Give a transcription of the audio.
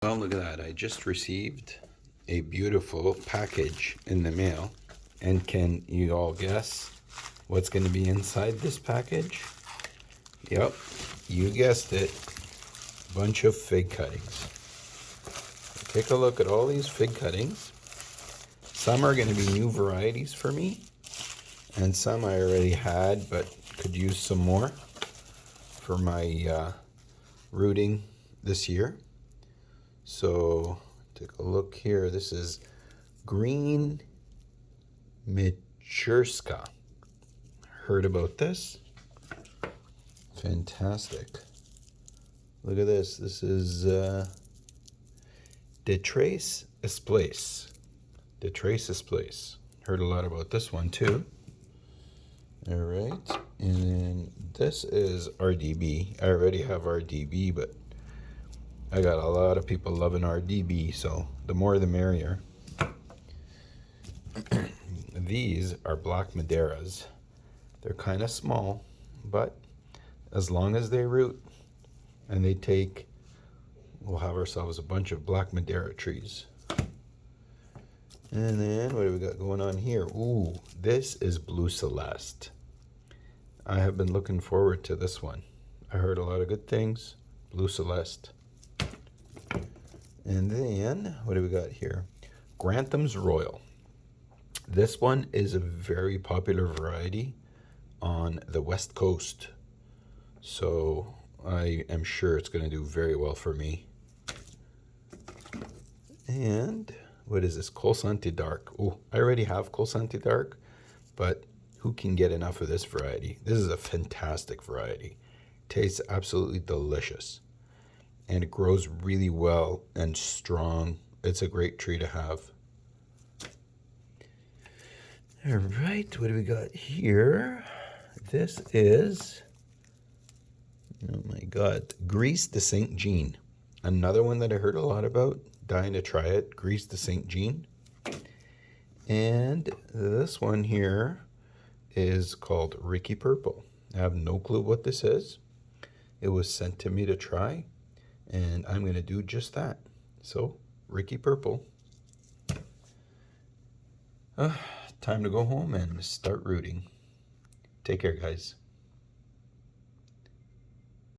Well, look at that. I just received a beautiful package in the mail. And can you all guess what's going to be inside this package? Yep, you guessed it. Bunch of fig cuttings. Take a look at all these fig cuttings. Some are going to be new varieties for me, and some I already had but could use some more for my rooting this year. So take a look here. This is green Michurska. Heard about this? Fantastic. Look at this. This is Detrace Esplace. Detrace Esplace. Heard a lot about this one too. All right. And then this is RDB. I already have RDB, but I got a lot of people loving RDB, so the more the merrier. These are black Madeiras. They're kind of small, but as long as they root and they take, we'll have ourselves a bunch of black Madeira trees. And then what do we got going on here? Ooh, this is Blue Celeste. I have been looking forward to this one. I heard a lot of good things. Blue Celeste. And then what do we got here? Grantham's Royal. This one is a very popular variety on the West Coast. So I am sure it's going to do very well for me. And what is this? Colsante Dark. Oh, I already have Colsante Dark, but who can get enough of this variety? This is a fantastic variety. Tastes absolutely delicious. And it grows really well and strong. It's a great tree to have. All right, what do we got here? This is, oh my God, Grease de Saint Jean. Another one that I heard a lot about. Dying to try it. Grease de Saint Jean. And this one here is called Ricky Purple. I have no clue what this is. It was sent to me to try, and I'm going to do just that. So, Ricky Purple. Time to go home and start rooting. Take care, guys.